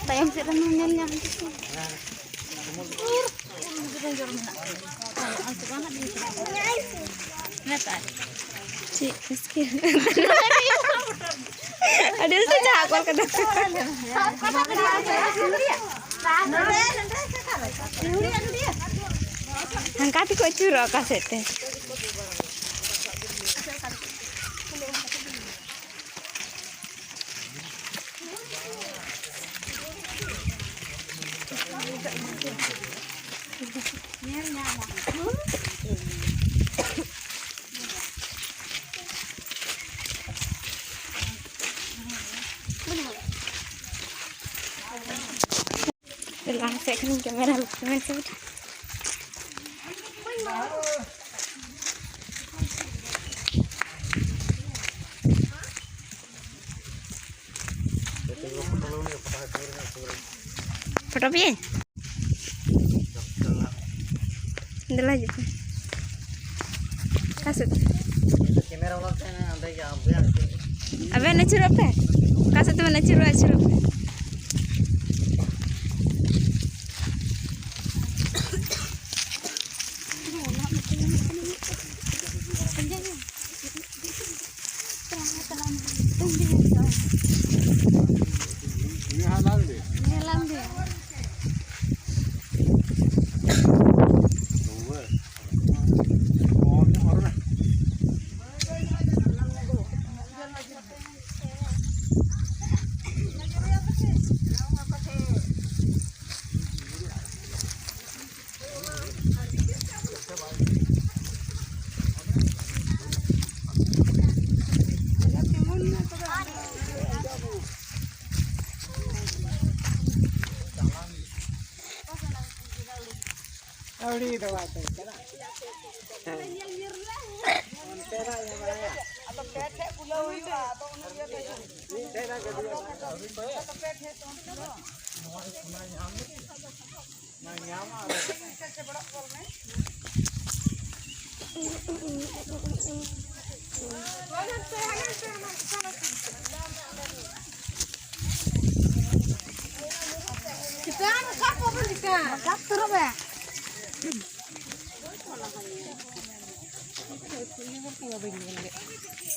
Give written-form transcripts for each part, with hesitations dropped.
Tayang sira nanya ada saja aku kena angkat kok curok kasetnya. Langsung kan kamera lumayan sudah. Foto piye? Ndel aja. Kasut. Kamera ulang ada ya ambil. Abe na churu pe. Kasut mana churu.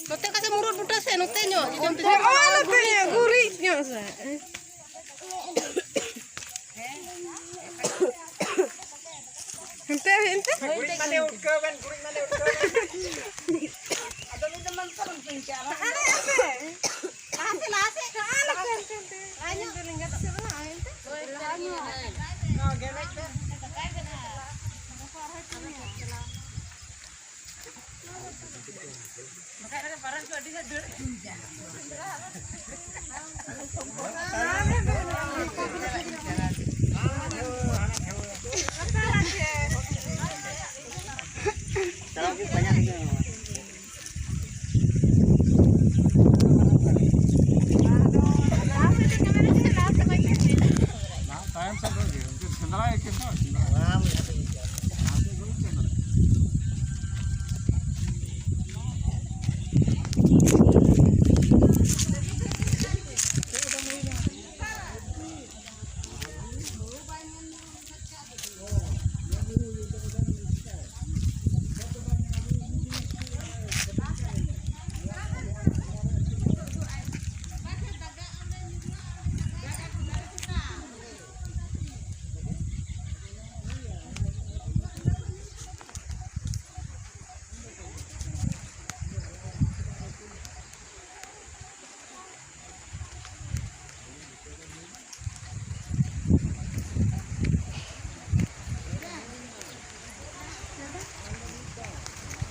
Note kasih murut buta saya note nyo. Gurihnya sa. Hente. Kuring mana utke ben, kuring mana utke. Ada ni teman teman pincang. Ana apa? Lase. Ana kan. Ayo linggat siapa ente? Nah, gelek ben. Makanya parang kok dia dur.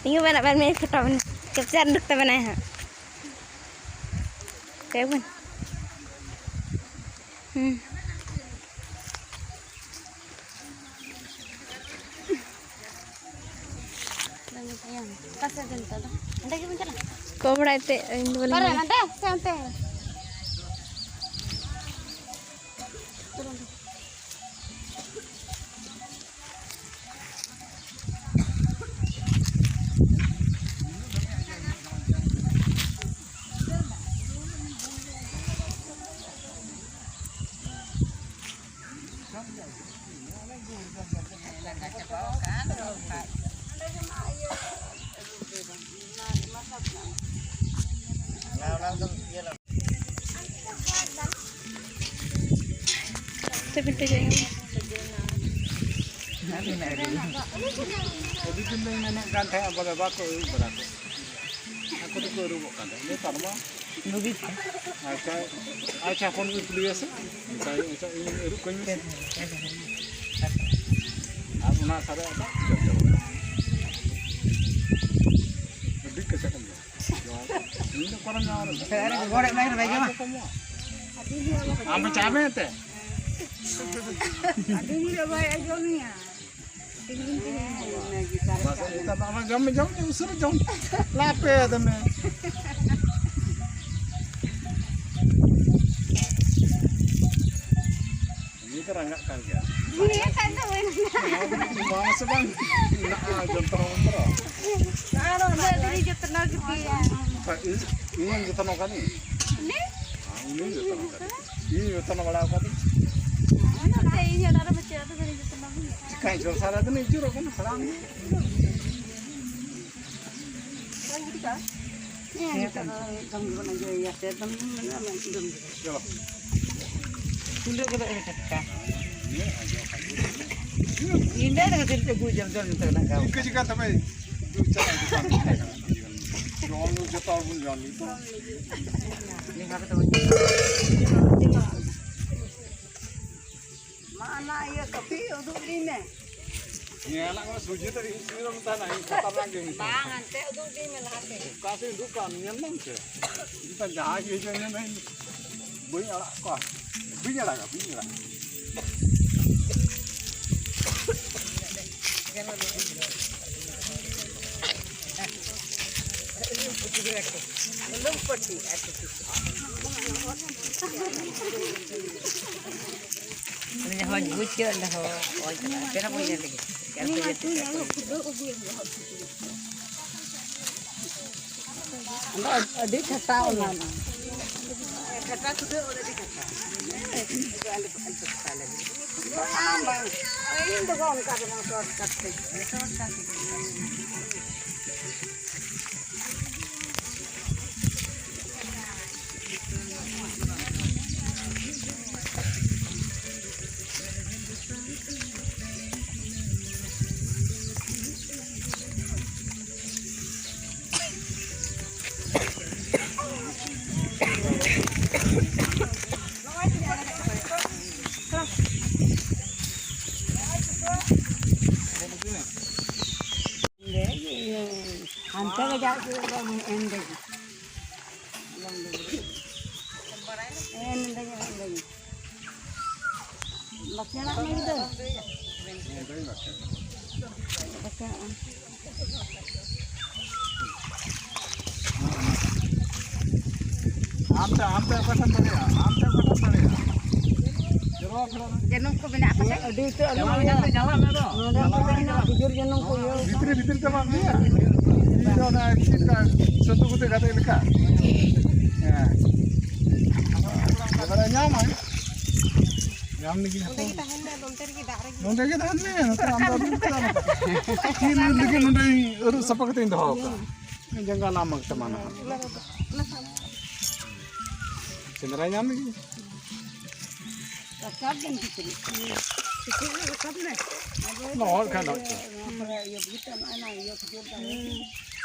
Tinggal banyak main foto mana? Capture duk tak mana ha? Kawan. Kau berarti ini boleh. Para nanti, santai. Tapi tidak ini. Jadi kita nenek gantai apa bako berako. Aku tu kau rubuk gantai. Ini tanpa nubit. Acha pun beli asa. Saya ini rubuk kau ni. Aku nak sada apa? Lebih kesakan. Ini korang nak orang. Sekarang goreng main baju mah. Ambil cabai tu. Aduh ni dah bayar jom ni ya. Masa kita nak jam usir jam. Lapar tu me. Ini terangkat kan ya. Ini kan tu mana? Masa bang nak jam terang. Kalau dari jatuh nak dia. Ini yang kita nak ni. Ini? Ini kita nak ni. Ini kita nak balik apa ni? Mana ada ini ada macam tu dari jatuh nak dia. Kain jual salah tu ni juruk kan salam. Ya kan, kamu guna jual ya, saya teman mana macam tu. Jom. Tunduk kita ini cakap. Ini dah kita jam-jam kita nak kau. Kerja kan tapi. Jangan jual pun jual itu. Ini apa tu? Mana ya kopi untuk ini? Ni anak kau suji tadi istri orang tanah ini kata lagi ni. Bangan, saya untuk ini malah. Kasih dukan ni memang ke. Kita jahat je ni. Bunyi alat kau. Bunyi alat kau, bunyi alat. Belum pasti. Ini dah wujud je dah. Oh, kenapa boleh lagi? Ini macam ni aku kudu ubi. Ada kata orang. Kata sudah ada kata. Ambang. Ini tu kau nak kata short cut. Short cut. Hantar ke jauh orang endek. Endek. Macam mana ni tu? Amta pasang boleh. Amta pasang boleh. Jenung ko bina apa sih? Aduh itu jalan ada. Jujur jenung ko yo. Bitir jalan dia. Ini nak kita satu kita kata ilka. Ya. Kalau nyaman. Nyam ni kita. Nonton kita ni. Nonton ambil kita. Ini lagi nonton urus apa kita ini dah. Jangan lama kita mana. Cendera nyam ni. Rakab dan kita. Kita rakab ni. Nol kan nol. Ya begitu mana ya kecil dah.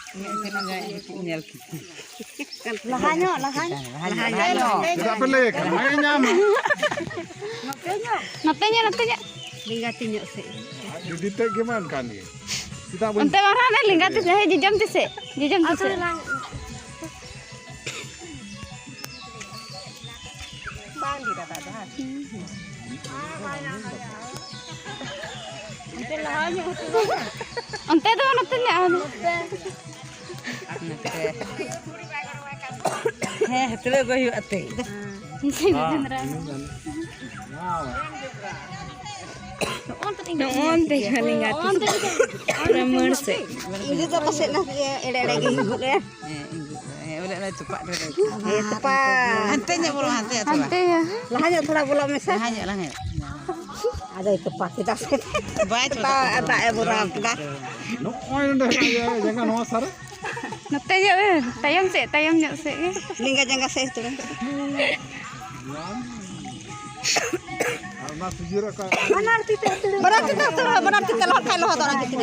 Ini kan nyel kita. Lahanyo. Tidak pelik. Main nyam. Natanya. Linggatinyo sih. Di detek gimana kan ni? Kita pun. Unta orang ada lingkat tu saya jam tu se. Jam tu se. Bang di dah ada. Unta tu natanya. Terus bayu ate. Onte lingkat. Ramon se. Ini tu pasal nak ada lagi ibu ya. Udah lah cepat dah. Tepat. Hantenya bro hante tu. Ante ya. Lahanyo pula pula mesa. Hanya. Ada itu pas kita set. Baik Ada burang kita. No, jangan no sar. Note aja tayam nyok sih. Lingga jangka saya itu. Arna sujura ka. Berarti kalau kalau orang kecil.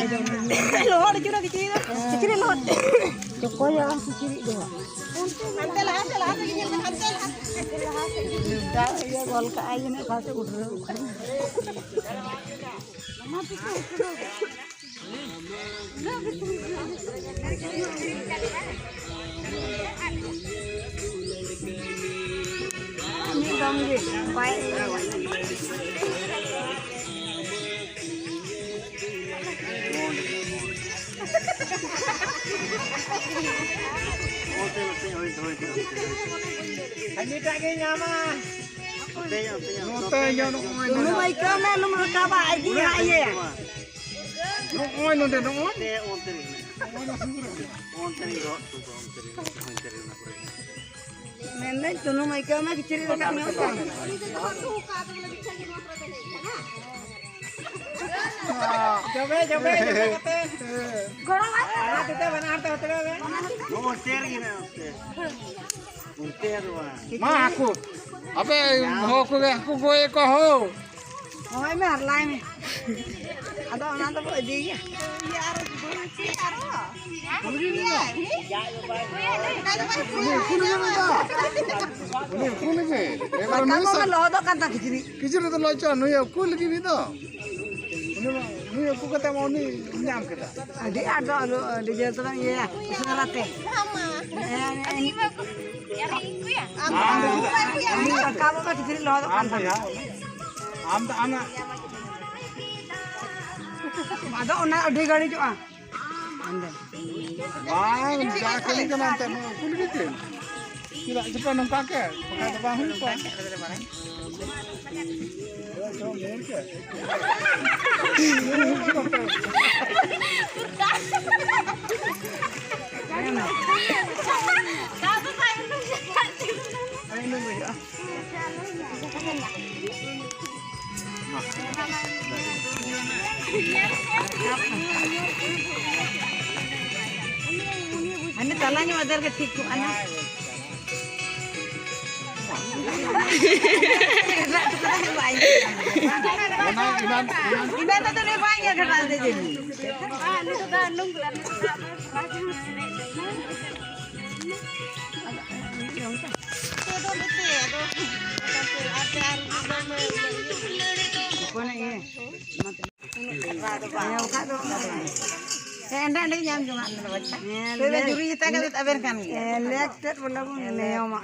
Lohor juga kecil. Kecil lohor. Cokoya kecil doa. Antel gini antel. Ya gol ka aja nih kasih udah. Ini dong gitu, baik. Ini tak kaya nyaman. Note yo no oi. Lu mai kame lu merkaba aja ya. No oi nonte no oi. Nene tu nu mai kame kecil dekat nyota. Coba kata. Gorong Ah, kita benar tahu terus. Ma aku. Abe ho ko ge aku goe ko ho. oh me harlai me. Ada orang tu buat dia. Kul ge. Eba Kamu nusa. kan loh kan tak kecil. Kijir to locha nu ya kul gi bi do. Nu ya ku kata mau ni nyam kita. Adi ada lu di jalan tu kan ya. Sengarate. Ini kamu kan kecil loh kan. Am ya. Am ta ana. Ada orang ada gari tu ah. Anda. Bang, ja kali kan ante kul gi te. Kira cepat nang kakek. Pakai te bang pa. Anda talanya madar ke tiku anak. Iban tu ni banyak kerana ada jadi. Kau ni. Yang kau tu. Anda ni jam cuma baca. Tapi juri kita kan tak berkan. Lekter belum neoma.